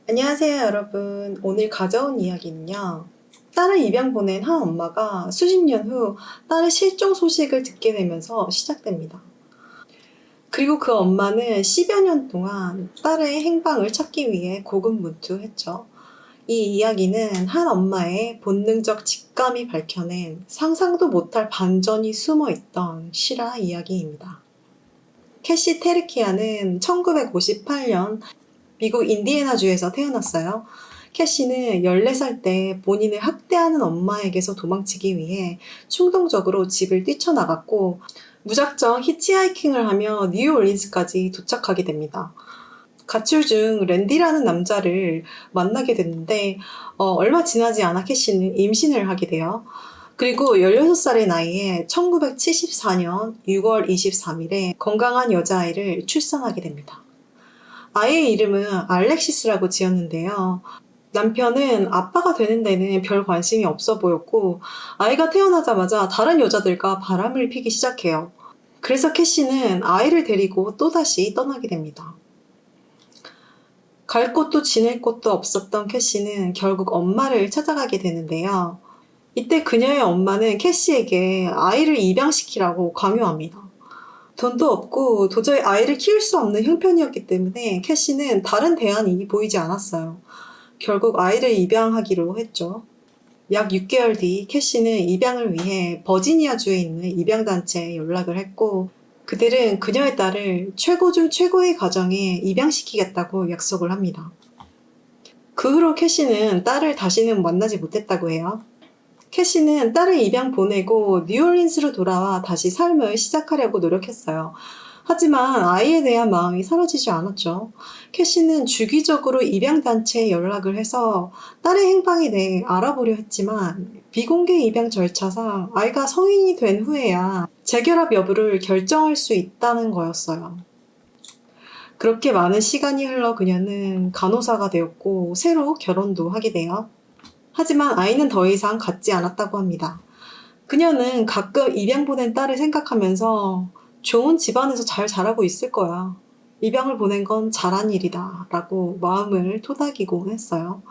안녕하세요, 여러분. 오늘 가져온 이야기는요. 딸을 입양 보낸 한 엄마가 수십 년 후 딸의 실종 소식을 듣게 되면서 시작됩니다. 그리고 그 엄마는 10여 년 동안 딸의 행방을 찾기 위해 고군분투했죠. 이 이야기는 한 엄마의 본능적 직감이 밝혀낸 상상도 못할 반전이 숨어 있던 실화 이야기입니다. 캐시 테르키아는 1958년 미국 인디애나주에서 태어났어요. 캐시는 14살 때 본인을 학대하는 엄마에게서 도망치기 위해 충동적으로 집을 뛰쳐나갔고 무작정 히치하이킹을 하며 뉴올린스까지 도착하게 됩니다. 가출 중 랜디라는 남자를 만나게 됐는데 얼마 지나지 않아 캐시는 임신을 하게 돼요. 그리고 16살의 나이에 1974년 6월 23일에 건강한 여자아이를 출산하게 됩니다. 아이의 이름은 알렉시스라고 지었는데요. 남편은 아빠가 되는 데는 별 관심이 없어 보였고 아이가 태어나자마자 다른 여자들과 바람을 피기 시작해요. 그래서 캐시는 아이를 데리고 또다시 떠나게 됩니다. 갈 곳도 지낼 곳도 없었던 캐시는 결국 엄마를 찾아가게 되는데요. 이때 그녀의 엄마는 캐시에게 아이를 입양시키라고 강요합니다. 돈도 없고 도저히 아이를 키울 수 없는 형편이었기 때문에 캐시는 다른 대안이 보이지 않았어요. 결국 아이를 입양하기로 했죠. 약 6개월 뒤 캐시는 입양을 위해 버지니아주에 있는 입양단체에 연락을 했고 그들은 그녀의 딸을 최고 중 최고의 가정에 입양시키겠다고 약속을 합니다. 그 후로 캐시는 딸을 다시는 만나지 못했다고 해요. 캐시는 딸을 입양 보내고 뉴올린스로 돌아와 다시 삶을 시작하려고 노력했어요. 하지만 아이에 대한 마음이 사라지지 않았죠. 캐시는 주기적으로 입양단체에 연락을 해서 딸의 행방에 대해 알아보려 했지만 비공개 입양 절차상 아이가 성인이 된 후에야 재결합 여부를 결정할 수 있다는 거였어요. 그렇게 많은 시간이 흘러 그녀는 간호사가 되었고 새로 결혼도 하게 돼요. 하지만 아이는 더 이상 갖지 않았다고 합니다. 그녀는 가끔 입양 보낸 딸을 생각하면서 좋은 집안에서 잘 자라고 있을 거야. 입양을 보낸 건 잘한 일이다. 라고 마음을 토닥이곤 했어요.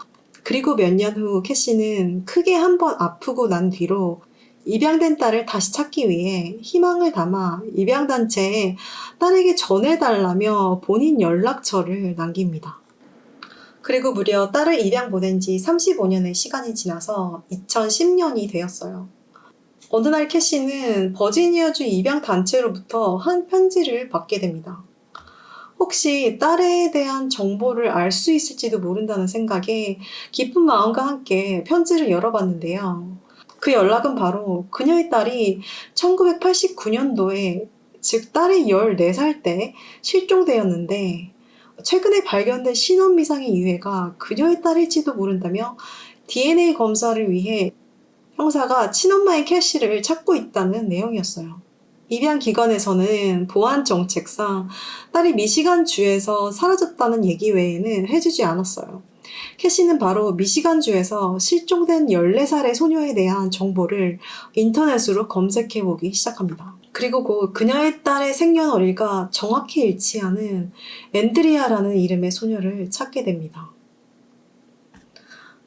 그리고 몇 년 후 캐시는 크게 한번 아프고 난 뒤로 입양된 딸을 다시 찾기 위해 희망을 담아 입양단체에 딸에게 전해달라며 본인 연락처를 남깁니다. 그리고 무려 딸을 입양 보낸 지 35년의 시간이 지나서 2010년이 되었어요. 어느 날 캐시는 버지니아주 입양 단체로부터 한 편지를 받게 됩니다. 혹시 딸에 대한 정보를 알 수 있을지도 모른다는 생각에 기쁜 마음과 함께 편지를 열어봤는데요. 그 연락은 바로 그녀의 딸이 1989년도에, 즉 딸이 14살 때 실종되었는데 최근에 발견된 신원미상의 유해가 그녀의 딸일지도 모른다며 DNA 검사를 위해 형사가 친엄마의 캐시를 찾고 있다는 내용이었어요. 입양 기관에서는 보안 정책상 딸이 미시간주에서 사라졌다는 얘기 외에는 해주지 않았어요. 캐시는 바로 미시간주에서 실종된 14살의 소녀에 대한 정보를 인터넷으로 검색해보기 시작합니다. 그리고 곧 그녀의 딸의 생년월일과 정확히 일치하는 앤드리아라는 이름의 소녀를 찾게 됩니다.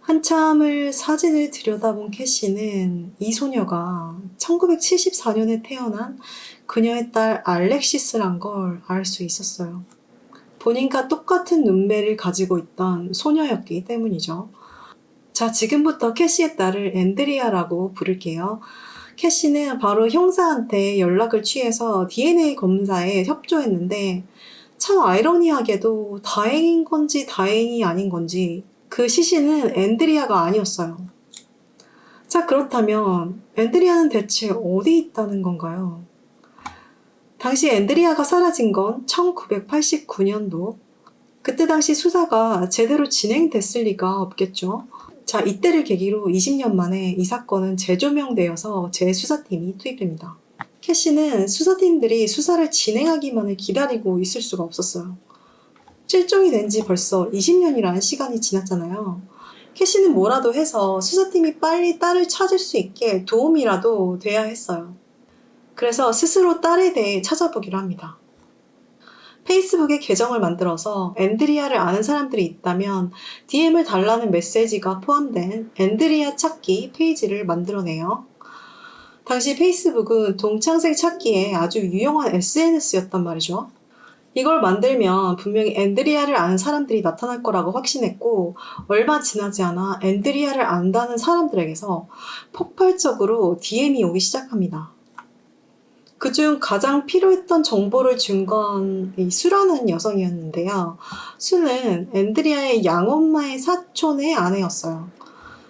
한참을 사진을 들여다본 캐시는 이 소녀가 1974년에 태어난 그녀의 딸 알렉시스란 걸 알 수 있었어요. 본인과 똑같은 눈매를 가지고 있던 소녀였기 때문이죠. 자, 지금부터 캐시의 딸을 앤드리아라고 부를게요. 캐시는 바로 형사한테 연락을 취해서 DNA 검사에 협조했는데 참 아이러니하게도 다행인 건지 다행이 아닌 건지 그 시신은 앤드리아가 아니었어요. 자, 그렇다면 앤드리아는 대체 어디 있다는 건가요? 당시 앤드리아가 사라진 건 1989년도. 그때 당시 수사가 제대로 진행됐을 리가 없겠죠. 자, 이때를 계기로 20년 만에 이 사건은 재조명되어서 재수사팀이 투입됩니다. 캐시는 수사팀들이 수사를 진행하기만을 기다리고 있을 수가 없었어요. 실종이 된 지 벌써 20년이라는 시간이 지났잖아요. 캐시는 뭐라도 해서 수사팀이 빨리 딸을 찾을 수 있게 도움이라도 돼야 했어요. 그래서 스스로 딸에 대해 찾아보기로 합니다. 페이스북에 계정을 만들어서 앤드리아를 아는 사람들이 있다면 DM을 달라는 메시지가 포함된 앤드리아 찾기 페이지를 만들어내요. 당시 페이스북은 동창생 찾기에 아주 유용한 SNS였단 말이죠. 이걸 만들면 분명히 앤드리아를 아는 사람들이 나타날 거라고 확신했고, 얼마 지나지 않아 앤드리아를 안다는 사람들에게서 폭발적으로 DM이 오기 시작합니다. 그중 가장 필요했던 정보를 준 건 이 수라는 여성이었는데요. 수는 앤드리아의 양엄마의 사촌의 아내였어요.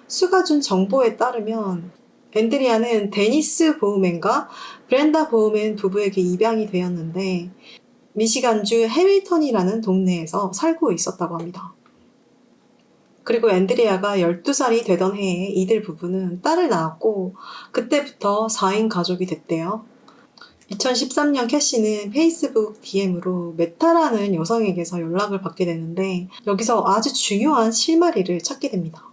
수가 준 정보에 따르면 앤드리아는 데니스 보우맨과 브렌다 보우맨 부부에게 입양이 되었는데 미시간주 해밀턴이라는 동네에서 살고 있었다고 합니다. 그리고 앤드리아가 12살이 되던 해에 이들 부부는 딸을 낳았고 그때부터 4인 가족이 됐대요. 2013년 캐시는 페이스북 DM으로 메타라는 여성에게서 연락을 받게 되는데 여기서 아주 중요한 실마리를 찾게 됩니다.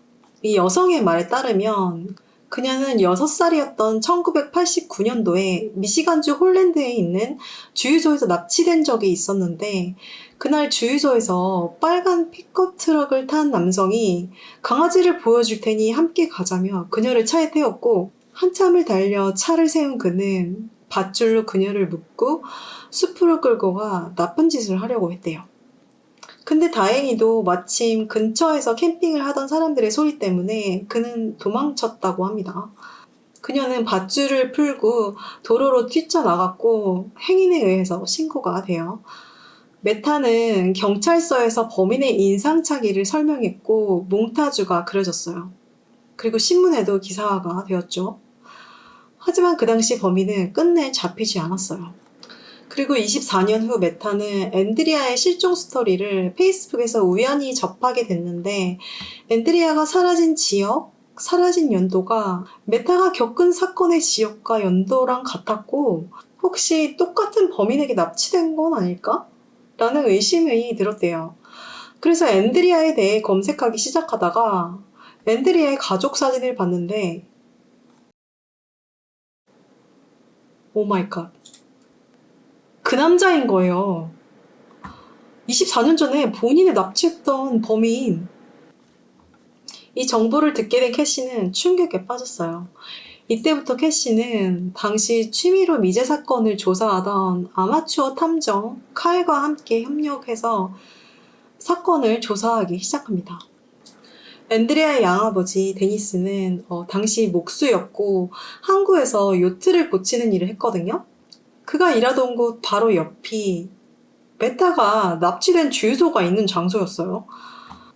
이 여성의 말에 따르면 그녀는 6살이었던 1989년도에 미시간주 홀랜드에 있는 주유소에서 납치된 적이 있었는데 그날 주유소에서 빨간 픽업 트럭을 탄 남성이 강아지를 보여줄 테니 함께 가자며 그녀를 차에 태웠고 한참을 달려 차를 세운 그는 밧줄로 그녀를 묶고 숲으로 끌고 가 나쁜 짓을 하려고 했대요. 근데 다행히도 마침 근처에서 캠핑을 하던 사람들의 소리 때문에 그는 도망쳤다고 합니다. 그녀는 밧줄을 풀고 도로로 뛰쳐나갔고 행인에 의해서 신고가 돼요. 메타는 경찰서에서 범인의 인상착의를 설명했고 몽타주가 그려졌어요. 그리고 신문에도 기사화가 되었죠. 하지만 그 당시 범인은 끝내 잡히지 않았어요. 그리고 24년 후 메타는 앤드리아의 실종 스토리를 페이스북에서 우연히 접하게 됐는데 앤드리아가 사라진 지역, 사라진 연도가 메타가 겪은 사건의 지역과 연도랑 같았고 혹시 똑같은 범인에게 납치된 건 아닐까? 라는 의심이 들었대요. 그래서 앤드리아에 대해 검색하기 시작하다가 앤드리아의 가족 사진을 봤는데 오 마이 갓. 그 남자인 거예요. 24년 전에 본인을 납치했던 범인. 이 정보를 듣게 된 캐시는 충격에 빠졌어요. 이때부터 캐시는 당시 취미로 미제 사건을 조사하던 아마추어 탐정 칼과 함께 협력해서 사건을 조사하기 시작합니다. 앤드리아의 양아버지 데니스는 당시 목수였고 항구에서 요트를 고치는 일을 했거든요. 그가 일하던 곳 바로 옆이 메타가 납치된 주유소가 있는 장소였어요.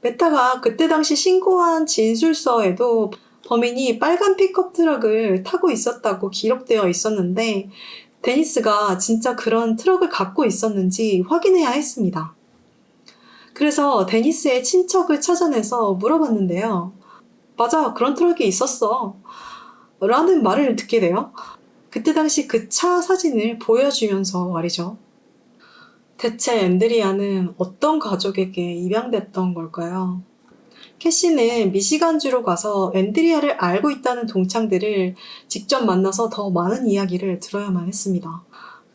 메타가 그때 당시 신고한 진술서에도 범인이 빨간 픽업 트럭을 타고 있었다고 기록되어 있었는데 데니스가 진짜 그런 트럭을 갖고 있었는지 확인해야 했습니다. 그래서 데니스의 친척을 찾아내서 물어봤는데요. 맞아, 그런 트럭이 있었어. 라는 말을 듣게 돼요. 그때 당시 그 차 사진을 보여주면서 말이죠. 대체 앤드리아는 어떤 가족에게 입양됐던 걸까요? 캐시는 미시간주로 가서 앤드리아를 알고 있다는 동창들을 직접 만나서 더 많은 이야기를 들어야만 했습니다.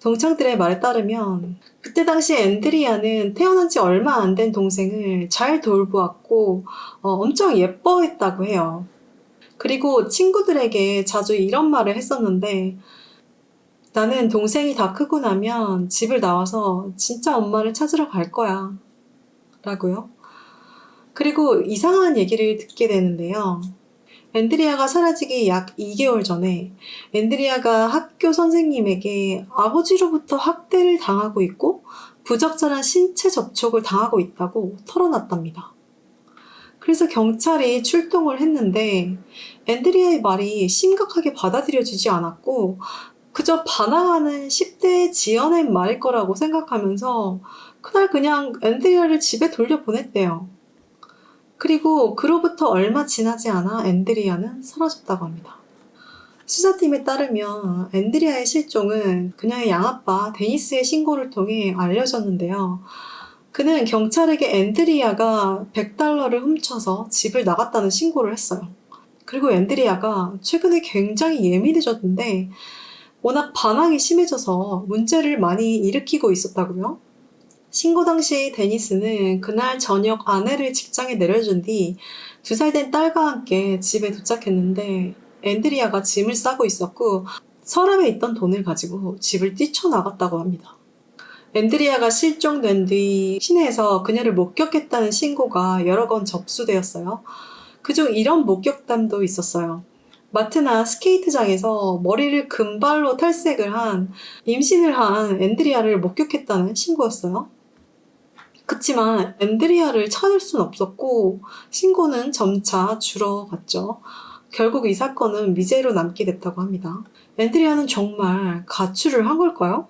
동창들의 말에 따르면 그때 당시 앤드리아는 태어난 지 얼마 안 된 동생을 잘 돌보았고 엄청 예뻐했다고 해요. 그리고 친구들에게 자주 이런 말을 했었는데 나는 동생이 다 크고 나면 집을 나와서 진짜 엄마를 찾으러 갈 거야. 라고요. 그리고 이상한 얘기를 듣게 되는데요. 앤드리아가 사라지기 약 2개월 전에 앤드리아가 학교 선생님에게 아버지로부터 학대를 당하고 있고 부적절한 신체 접촉을 당하고 있다고 털어놨답니다. 그래서 경찰이 출동을 했는데 앤드리아의 말이 심각하게 받아들여지지 않았고 그저 반항하는 10대의 지어낸 말일 거라고 생각하면서 그날 그냥 앤드리아를 집에 돌려보냈대요. 그리고 그로부터 얼마 지나지 않아 앤드리아는 사라졌다고 합니다. 수사팀에 따르면 앤드리아의 실종은 그녀의 양아빠 데니스의 신고를 통해 알려졌는데요. 그는 경찰에게 앤드리아가 $100를 훔쳐서 집을 나갔다는 신고를 했어요. 그리고 앤드리아가 최근에 굉장히 예민해졌는데 워낙 반항이 심해져서 문제를 많이 일으키고 있었다고요. 신고 당시 데니스는 그날 저녁 아내를 직장에 내려준 뒤 2살 된 딸과 함께 집에 도착했는데 앤드리아가 짐을 싸고 있었고 서랍에 있던 돈을 가지고 집을 뛰쳐나갔다고 합니다. 앤드리아가 실종된 뒤 시내에서 그녀를 목격했다는 신고가 여러 건 접수되었어요. 그중 이런 목격담도 있었어요. 마트나 스케이트장에서 머리를 금발로 탈색을 한 임신을 한 앤드리아를 목격했다는 신고였어요. 그치만 앤드리아를 찾을 순 없었고 신고는 점차 줄어갔죠. 결국 이 사건은 미제로 남게 됐다고 합니다. 앤드리아는 정말 가출을 한 걸까요?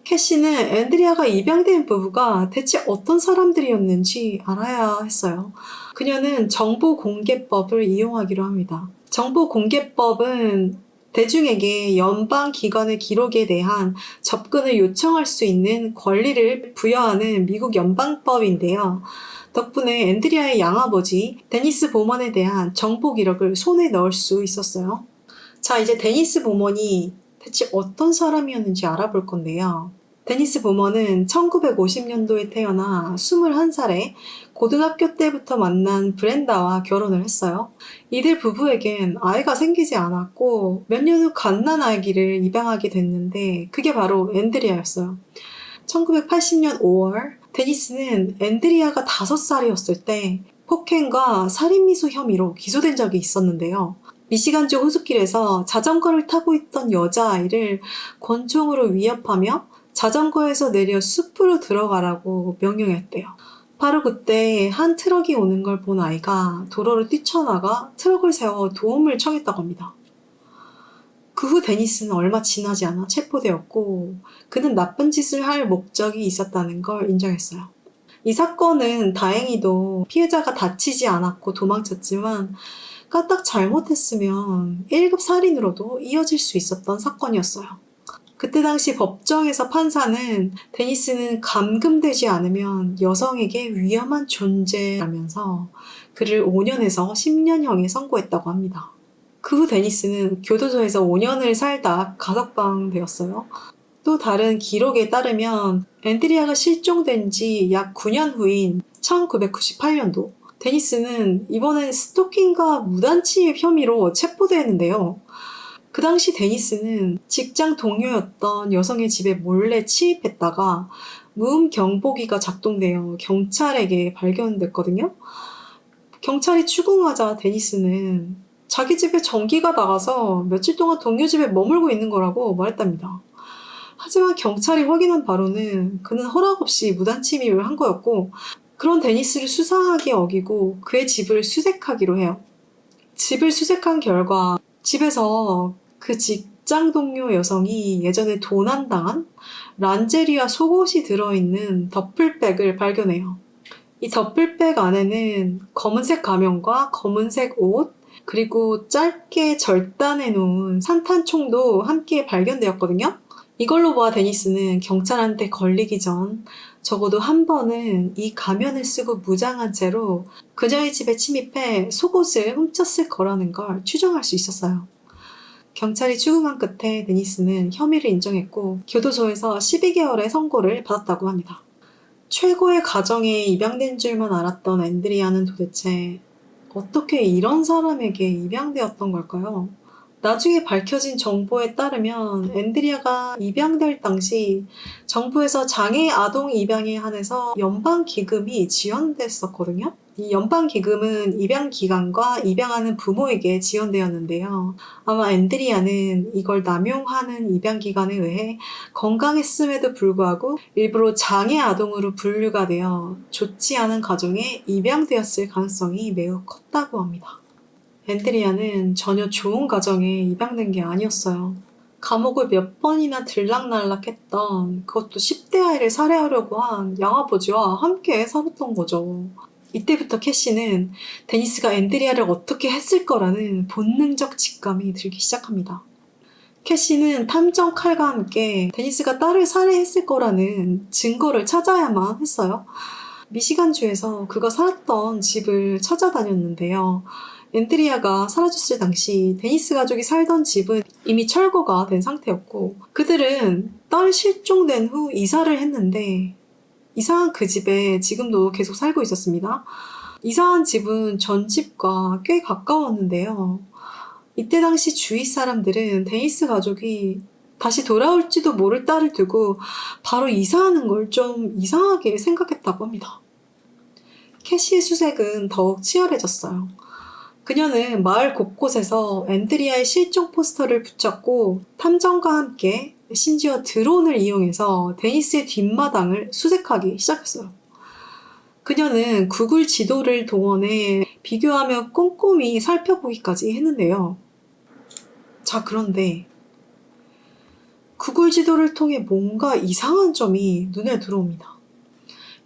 캐시는 앤드리아가 입양된 부부가 대체 어떤 사람들이었는지 알아야 했어요. 그녀는 정보공개법을 이용하기로 합니다. 정보공개법은 대중에게 연방기관의 기록에 대한 접근을 요청할 수 있는 권리를 부여하는 미국 연방법인데요. 덕분에 앤드리아의 양아버지 데니스 보먼에 대한 정보 기록을 손에 넣을 수 있었어요. 자, 이제 데니스 보먼이 대체 어떤 사람이었는지 알아볼 건데요. 데니스 보먼은 1950년도에 태어나 21살에 고등학교 때부터 만난 브렌다와 결혼을 했어요. 이들 부부에겐 아이가 생기지 않았고 몇 년 후 갓난아기를 입양하게 됐는데 그게 바로 앤드리아였어요. 1980년 5월 데니스는 앤드리아가 5살이었을 때 폭행과 살인미수 혐의로 기소된 적이 있었는데요. 미시간주 호수길에서 자전거를 타고 있던 여자아이를 권총으로 위협하며 자전거에서 내려 숲으로 들어가라고 명령했대요. 바로 그때 한 트럭이 오는 걸 본 아이가 도로를 뛰쳐나가 트럭을 세워 도움을 청했다고 합니다. 그 후 데니스는 얼마 지나지 않아 체포되었고 그는 나쁜 짓을 할 목적이 있었다는 걸 인정했어요. 이 사건은 다행히도 피해자가 다치지 않았고 도망쳤지만 까딱 잘못했으면 1급 살인으로도 이어질 수 있었던 사건이었어요. 그때 당시 법정에서 판사는 데니스는 감금되지 않으면 여성에게 위험한 존재라면서 그를 5년에서 10년형에 선고했다고 합니다. 그 후 데니스는 교도소에서 5년을 살다 가석방되었어요. 또 다른 기록에 따르면 앤드리아가 실종된 지 약 9년 후인 1998년도 데니스는 이번엔 스토킹과 무단침입 혐의로 체포되었는데요. 그 당시 데니스는 직장 동료였던 여성의 집에 몰래 침입했다가 무음 경보기가 작동되어 경찰에게 발견됐거든요. 경찰이 추궁하자 데니스는 자기 집에 전기가 나가서 며칠 동안 동료 집에 머물고 있는 거라고 말했답니다. 하지만 경찰이 확인한 바로는 그는 허락 없이 무단 침입을 한 거였고 그런 데니스를 수상하게 여기고 그의 집을 수색하기로 해요. 집을 수색한 결과 집에서 그 직장 동료 여성이 예전에 도난당한 란제리아 속옷이 들어있는 더플백을 발견해요. 이 더플백 안에는 검은색 가면과 검은색 옷, 그리고 짧게 절단해 놓은 산탄총도 함께 발견되었거든요. 이걸로 봐 데니스는 경찰한테 걸리기 전 적어도 한 번은 이 가면을 쓰고 무장한 채로 그녀의 집에 침입해 속옷을 훔쳤을 거라는 걸 추정할 수 있었어요. 경찰이 추궁한 끝에 데니스는 혐의를 인정했고 교도소에서 12개월의 선고를 받았다고 합니다. 최고의 가정에 입양된 줄만 알았던 앤드리아는 도대체 어떻게 이런 사람에게 입양되었던 걸까요? 나중에 밝혀진 정보에 따르면 앤드리아가 입양될 당시 정부에서 장애 아동 입양에 한해서 연방기금이 지원됐었거든요. 이 연방기금은 입양기관과 입양하는 부모에게 지원되었는데요. 아마 앤드리아는 이걸 남용하는 입양기관에 의해 건강했음에도 불구하고 일부러 장애 아동으로 분류가 되어 좋지 않은 가정에 입양되었을 가능성이 매우 컸다고 합니다. 앤드리아는 전혀 좋은 가정에 입양된 게 아니었어요. 감옥을 몇 번이나 들락날락했던 그것도 10대 아이를 살해하려고 한 양아버지와 함께 살았던 거죠. 이때부터 캐시는 데니스가 앤드리아를 어떻게 했을 거라는 본능적 직감이 들기 시작합니다. 캐시는 탐정 칼과 함께 데니스가 딸을 살해했을 거라는 증거를 찾아야만 했어요. 미시간주에서 그가 살았던 집을 찾아다녔는데요. 앤드리아가 사라졌을 당시 데니스 가족이 살던 집은 이미 철거가 된 상태였고 그들은 딸 실종된 후 이사를 했는데 이사한 그 집에 지금도 계속 살고 있었습니다. 이사한 집은 전 집과 꽤 가까웠는데요. 이때 당시 주위 사람들은 데니스 가족이 다시 돌아올지도 모를 딸을 두고 바로 이사하는 걸 좀 이상하게 생각했다고 합니다. 캐시의 수색은 더욱 치열해졌어요. 그녀는 마을 곳곳에서 앤드리아의 실종 포스터를 붙였고 탐정과 함께 심지어 드론을 이용해서 데니스의 뒷마당을 수색하기 시작했어요. 그녀는 구글 지도를 동원해 비교하며 꼼꼼히 살펴보기까지 했는데요. 자, 그런데 구글 지도를 통해 뭔가 이상한 점이 눈에 들어옵니다.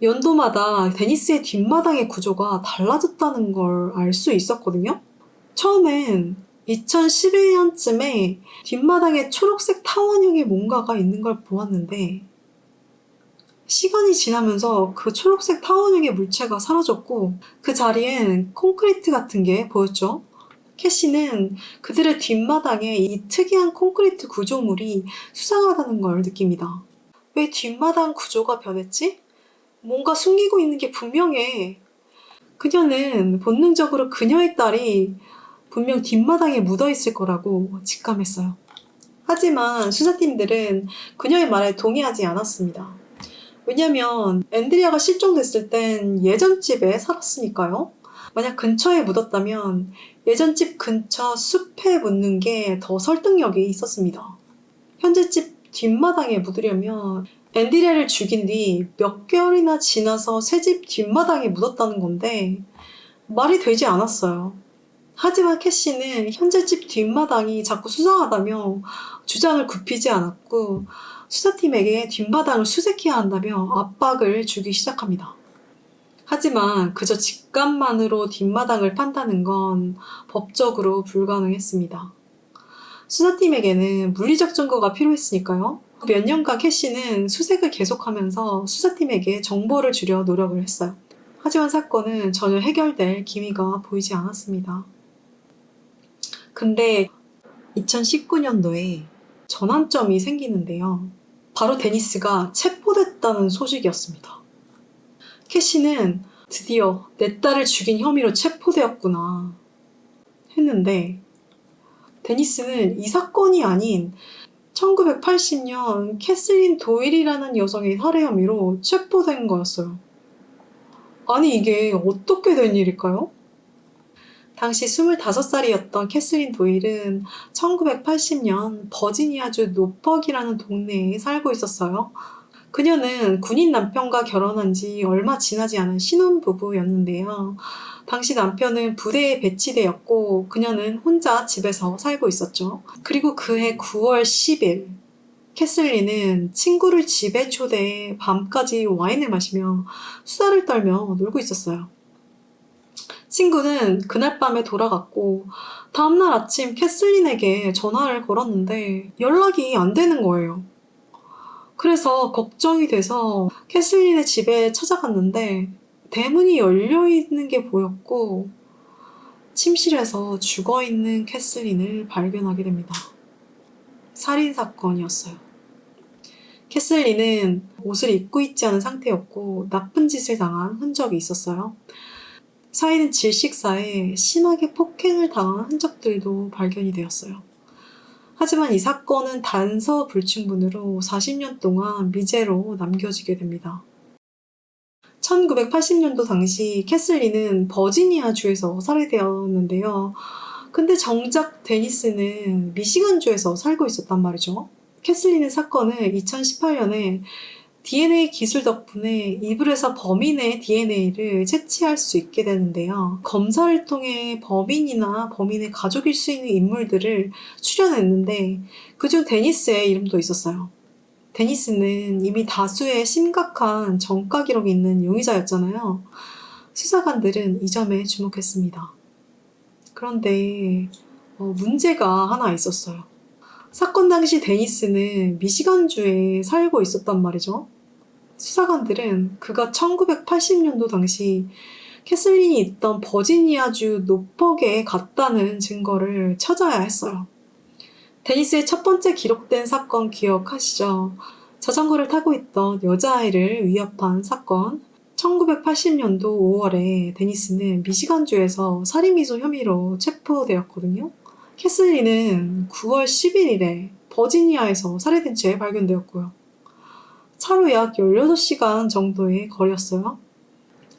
연도마다 데니스의 뒷마당의 구조가 달라졌다는 걸 알 수 있었거든요. 처음엔 2011년쯤에 뒷마당에 초록색 타원형의 뭔가가 있는 걸 보았는데 시간이 지나면서 그 초록색 타원형의 물체가 사라졌고 그 자리엔 콘크리트 같은 게 보였죠. 캐시는 그들의 뒷마당에 이 특이한 콘크리트 구조물이 수상하다는 걸 느낍니다. 왜 뒷마당 구조가 변했지? 뭔가 숨기고 있는 게 분명해. 그녀는 본능적으로 그녀의 딸이 분명 뒷마당에 묻어있을 거라고 직감했어요. 하지만 수사팀들은 그녀의 말에 동의하지 않았습니다. 왜냐면 앤드리아가 실종됐을 땐 예전 집에 살았으니까요. 만약 근처에 묻었다면 예전 집 근처 숲에 묻는 게 더 설득력이 있었습니다. 현재 집 뒷마당에 묻으려면 앤드리아를 죽인 뒤 몇 개월이나 지나서 새 집 뒷마당에 묻었다는 건데 말이 되지 않았어요. 하지만 캐시는 현재 집 뒷마당이 자꾸 수상하다며 주장을 굽히지 않았고 수사팀에게 뒷마당을 수색해야 한다며 압박을 주기 시작합니다. 하지만 그저 직감만으로 뒷마당을 판다는 건 법적으로 불가능했습니다. 수사팀에게는 물리적 증거가 필요했으니까요. 몇 년간 캐시는 수색을 계속하면서 수사팀에게 정보를 주려 노력을 했어요. 하지만 사건은 전혀 해결될 기미가 보이지 않았습니다. 근데 2019년도에 전환점이 생기는데요. 바로 데니스가 체포됐다는 소식이었습니다. 캐시는 드디어 내 딸을 죽인 혐의로 체포되었구나 했는데 데니스는 이 사건이 아닌 1980년 캐슬린 도일이라는 여성의 살해 혐의로 체포된 거였어요. 아니 이게 어떻게 된 일일까요? 당시 25살이었던 캐슬린 도일은 1980년 버지니아주 노퍽이라는 동네에 살고 있었어요. 그녀는 군인 남편과 결혼한 지 얼마 지나지 않은 신혼부부였는데요. 당시 남편은 부대에 배치되었고 그녀는 혼자 집에서 살고 있었죠. 그리고 그해 9월 10일 캐슬린은 친구를 집에 초대해 밤까지 와인을 마시며 수다를 떨며 놀고 있었어요. 친구는 그날 밤에 돌아갔고 다음날 아침 캐슬린에게 전화를 걸었는데 연락이 안 되는 거예요. 그래서 걱정이 돼서 캐슬린의 집에 찾아갔는데 대문이 열려있는 게 보였고 침실에서 죽어있는 캐슬린을 발견하게 됩니다. 살인사건이었어요. 캐슬린은 옷을 입고 있지 않은 상태였고 나쁜 짓을 당한 흔적이 있었어요. 사인은 질식사에 심하게 폭행을 당한 흔적들도 발견이 되었어요. 하지만 이 사건은 단서 불충분으로 40년 동안 미제로 남겨지게 됩니다. 1980년도 당시 캐슬린은 버지니아주에서 살해되었는데요. 근데 정작 데니스는 미시간주에서 살고 있었단 말이죠. 캐슬린의 사건은 2018년에 DNA 기술 덕분에 이불에서 범인의 DNA를 채취할 수 있게 되는데요. 검사를 통해 범인이나 범인의 가족일 수 있는 인물들을 추려냈는데 그중 데니스의 이름도 있었어요. 데니스는 이미 다수의 심각한 전과 기록이 있는 용의자였잖아요. 수사관들은 이 점에 주목했습니다. 그런데 문제가 하나 있었어요. 사건 당시 데니스는 미시간주에 살고 있었단 말이죠. 수사관들은 그가 1980년도 당시 캐슬린이 있던 버지니아주 노퍽에 갔다는 증거를 찾아야 했어요. 데니스의 첫 번째 기록된 사건 기억하시죠? 자전거를 타고 있던 여자아이를 위협한 사건. 1980년도 5월에 데니스는 미시간주에서 살인미수 혐의로 체포되었거든요. 캐슬리는 9월 11일에 버지니아에서 살해된 채 발견되었고요. 차로 약 18시간 정도의 거리였어요.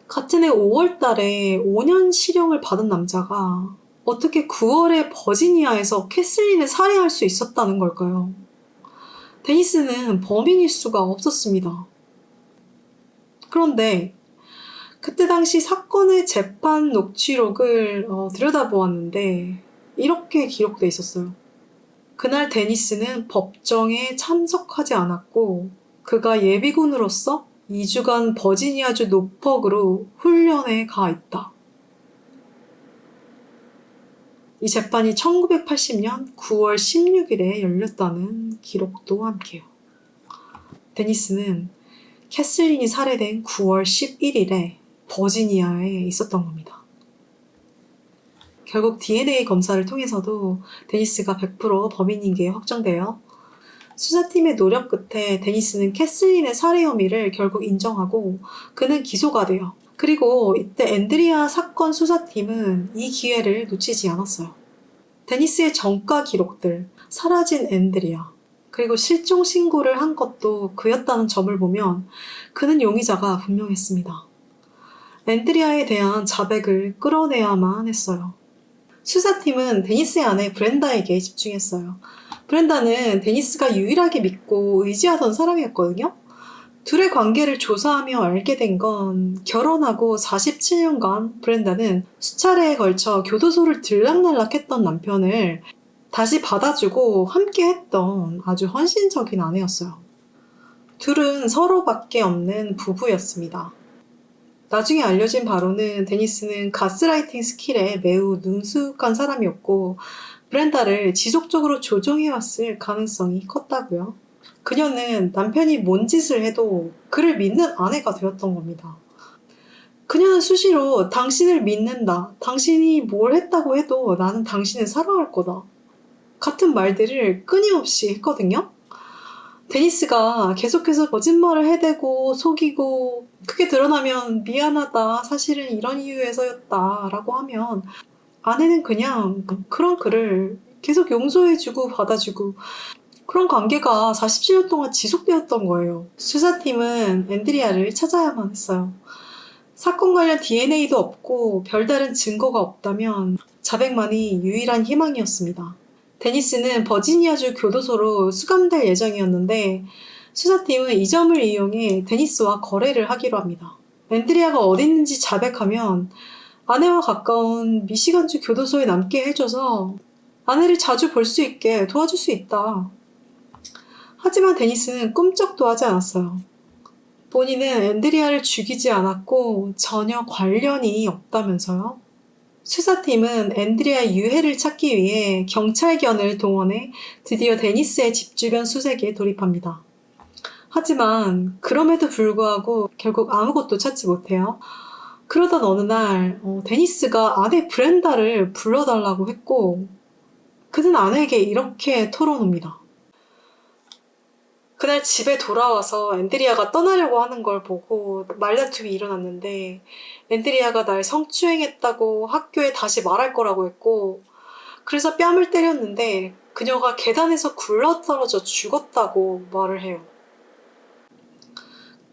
같은 해 5월 달에 5년 실형을 받은 남자가 어떻게 9월에 버지니아에서 캐슬린을 살해할 수 있었다는 걸까요? 데니스는 범인일 수가 없었습니다. 그런데 그때 당시 사건의 재판 녹취록을 들여다보았는데 이렇게 기록돼 있었어요. 그날 데니스는 법정에 참석하지 않았고 그가 예비군으로서 2주간 버지니아주 노퍽으로 훈련에 가 있다. 이 재판이 1980년 9월 16일에 열렸다는 기록도 함께요. 데니스는 캐슬린이 살해된 9월 11일에 버지니아에 있었던 겁니다. 결국 DNA 검사를 통해서도 데니스가 100% 범인인 게 확정돼요. 수사팀의 노력 끝에 데니스는 캐슬린의 살해 혐의를 결국 인정하고 그는 기소가 돼요. 그리고 이때 앤드리아 사건 수사팀은 이 기회를 놓치지 않았어요. 데니스의 전과 기록들, 사라진 앤드리아, 그리고 실종 신고를 한 것도 그였다는 점을 보면 그는 용의자가 분명했습니다. 앤드리아에 대한 자백을 끌어내야만 했어요. 수사팀은 데니스의 아내 브렌다에게 집중했어요. 브렌다는 데니스가 유일하게 믿고 의지하던 사람이었거든요. 둘의 관계를 조사하며 알게 된 건 결혼하고 47년간 브렌다는 수차례에 걸쳐 교도소를 들락날락했던 남편을 다시 받아주고 함께 했던 아주 헌신적인 아내였어요. 둘은 서로밖에 없는 부부였습니다. 나중에 알려진 바로는 데니스는 가스라이팅 스킬에 매우 능숙한 사람이었고 브렌다를 지속적으로 조종해왔을 가능성이 컸다고요. 그녀는 남편이 뭔 짓을 해도 그를 믿는 아내가 되었던 겁니다. 그녀는 수시로 당신을 믿는다. 당신이 뭘 했다고 해도 나는 당신을 사랑할 거다. 같은 말들을 끊임없이 했거든요. 데니스가 계속해서 거짓말을 해대고 속이고 그게 드러나면 미안하다. 사실은 이런 이유에서였다. 라고 하면 아내는 그냥 그런 그를 계속 용서해주고 받아주고 그런 관계가 47년 동안 지속되었던 거예요. 수사팀은 앤드리아를 찾아야만 했어요. 사건 관련 DNA도 없고 별다른 증거가 없다면 자백만이 유일한 희망이었습니다. 데니스는 버지니아주 교도소로 수감될 예정이었는데 수사팀은 이 점을 이용해 데니스와 거래를 하기로 합니다. 앤드리아가 어디 있는지 자백하면 아내와 가까운 미시간주 교도소에 남게 해줘서 아내를 자주 볼 수 있게 도와줄 수 있다. 하지만 데니스는 꿈쩍도 하지 않았어요. 본인은 앤드리아를 죽이지 않았고 전혀 관련이 없다면서요. 수사팀은 앤드리아의 유해를 찾기 위해 경찰견을 동원해 드디어 데니스의 집 주변 수색에 돌입합니다. 하지만 그럼에도 불구하고 결국 아무것도 찾지 못해요. 그러던 어느 날 데니스가 아내 브렌다를 불러달라고 했고 그는 아내에게 이렇게 털어놓습니다. 그날 집에 돌아와서 앤드리아가 떠나려고 하는 걸 보고 말다툼이 일어났는데 앤드리아가 날 성추행했다고 학교에 다시 말할 거라고 했고 그래서 뺨을 때렸는데 그녀가 계단에서 굴러떨어져 죽었다고 말을 해요.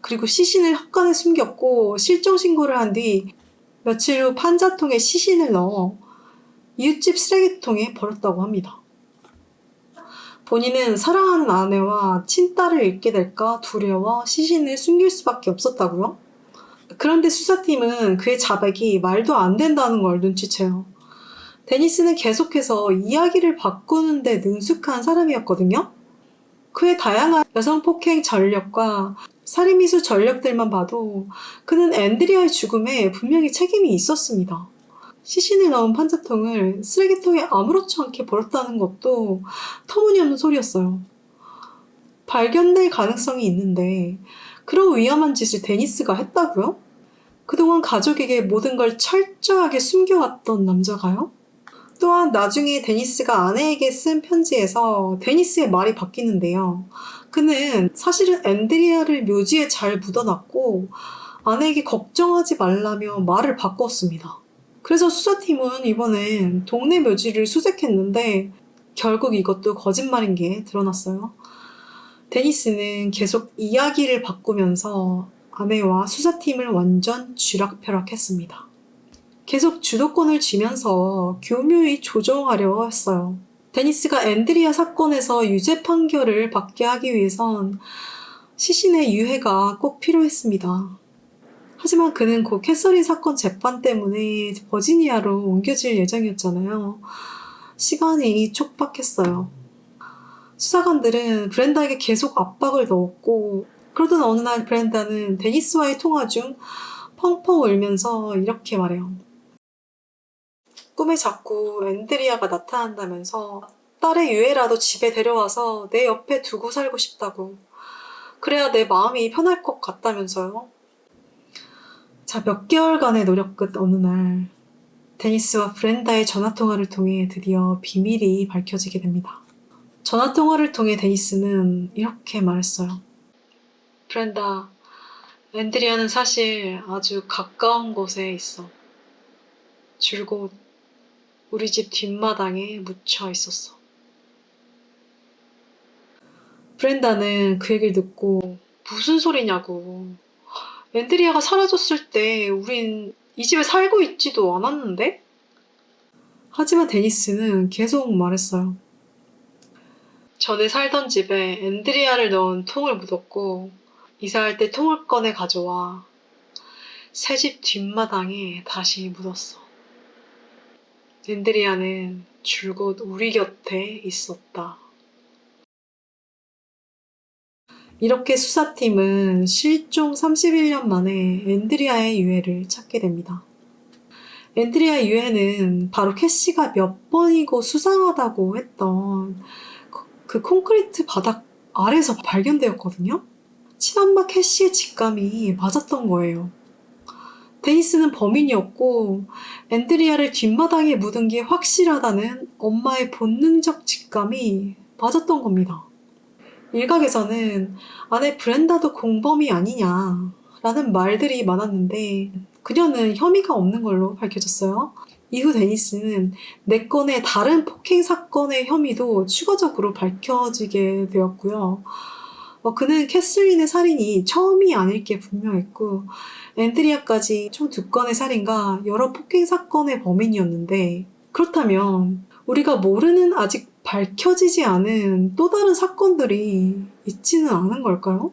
그리고 시신을 헛간에 숨겼고 실종 신고를 한 뒤 며칠 후 판자통에 시신을 넣어 이웃집 쓰레기통에 버렸다고 합니다. 본인은 사랑하는 아내와 친딸을 잃게 될까 두려워 시신을 숨길 수밖에 없었다고요? 그런데 수사팀은 그의 자백이 말도 안 된다는 걸 눈치채요. 데니스는 계속해서 이야기를 바꾸는데 능숙한 사람이었거든요. 그의 다양한 여성폭행 전력과 살인미수 전력들만 봐도 그는 앤드리아의 죽음에 분명히 책임이 있었습니다. 시신을 넣은 판자통을 쓰레기통에 아무렇지 않게 버렸다는 것도 터무니없는 소리였어요. 발견될 가능성이 있는데 그런 위험한 짓을 데니스가 했다고요? 그동안 가족에게 모든 걸 철저하게 숨겨왔던 남자가요? 또한 나중에 데니스가 아내에게 쓴 편지에서 데니스의 말이 바뀌는데요. 그는 사실은 앤드리아를 묘지에 잘 묻어놨고 아내에게 걱정하지 말라며 말을 바꿨습니다. 그래서 수사팀은 이번엔 동네 묘지를 수색했는데 결국 이것도 거짓말인 게 드러났어요. 데니스는 계속 이야기를 바꾸면서 아내와 수사팀을 완전 쥐락펴락했습니다. 계속 주도권을 쥐면서 교묘히 조종하려 했어요. 데니스가 앤드리아 사건에서 유죄 판결을 받게 하기 위해선 시신의 유해가 꼭 필요했습니다. 하지만 그는 곧 캐서린 사건 재판 때문에 버지니아로 옮겨질 예정이었잖아요. 시간이 촉박했어요. 수사관들은 브렌다에게 계속 압박을 넣었고 그러던 어느 날 브렌다는 데니스와의 통화 중 펑펑 울면서 이렇게 말해요. 꿈에 자꾸 앤드리아가 나타난다면서 딸의 유해라도 집에 데려와서 내 옆에 두고 살고 싶다고. 그래야 내 마음이 편할 것 같다면서요. 자, 몇 개월간의 노력 끝 어느 날 데니스와 브렌다의 전화통화를 통해 드디어 비밀이 밝혀지게 됩니다. 전화통화를 통해 데니스는 이렇게 말했어요. 브렌다, 앤드리아는 사실 아주 가까운 곳에 있어. 줄곧 우리 집 뒷마당에 묻혀 있었어. 브렌다는 그 얘기를 듣고 무슨 소리냐고. 앤드리아가 사라졌을 때 우린 이 집에 살고 있지도 않았는데? 하지만 데니스는 계속 말했어요. 전에 살던 집에 앤드리아를 넣은 통을 묻었고 이사할 때 통을 꺼내 가져와 새 집 뒷마당에 다시 묻었어. 앤드리아는 줄곧 우리 곁에 있었다. 이렇게 수사팀은 실종 31년 만에 앤드리아의 유해를 찾게 됩니다. 앤드리아 유해는 바로 캐시가 몇 번이고 수상하다고 했던 그 콘크리트 바닥 아래서 발견되었거든요. 친엄마 캐시의 직감이 맞았던 거예요. 데니스는 범인이었고 앤드리아를 뒷마당에 묻은 게 확실하다는 엄마의 본능적 직감이 맞았던 겁니다. 일각에서는 아내 브렌다도 공범이 아니냐라는 말들이 많았는데 그녀는 혐의가 없는 걸로 밝혀졌어요. 이후 데니스는 4건의 다른 폭행 사건의 혐의도 추가적으로 밝혀지게 되었고요. 그는 캐슬린의 살인이 처음이 아닐 게 분명했고 앤드리아까지 총 2건의 살인과 여러 폭행 사건의 범인이었는데 그렇다면 우리가 모르는 아직 밝혀지지 않은 또 다른 사건들이 있지는 않은 걸까요?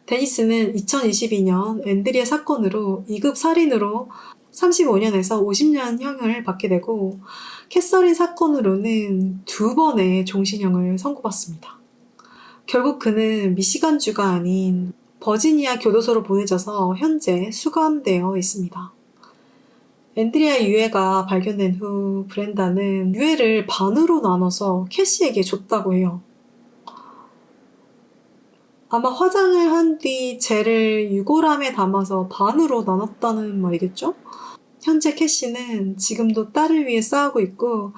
데니스는 2022년 앤드리아 사건으로 2급 살인으로 35년에서 50년형을 받게 되고 캐서린 사건으로는 2번의 종신형을 선고받습니다. 결국 그는 미시간주가 아닌 버지니아 교도소로 보내져서 현재 수감되어 있습니다. 앤드리아 유해가 발견된 후 브렌다는 유해를 반으로 나눠서 캐시에게 줬다고 해요. 아마 화장을 한 뒤 젤을 유골함에 담아서 반으로 나눴다는 말이겠죠? 현재 캐시는 지금도 딸을 위해 싸우고 있고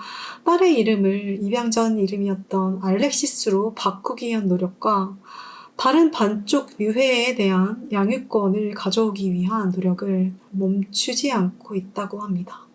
딸의 이름을 입양 전 이름이었던 알렉시스로 바꾸기 위한 노력과 다른 반쪽 유해에 대한 양육권을 가져오기 위한 노력을 멈추지 않고 있다고 합니다.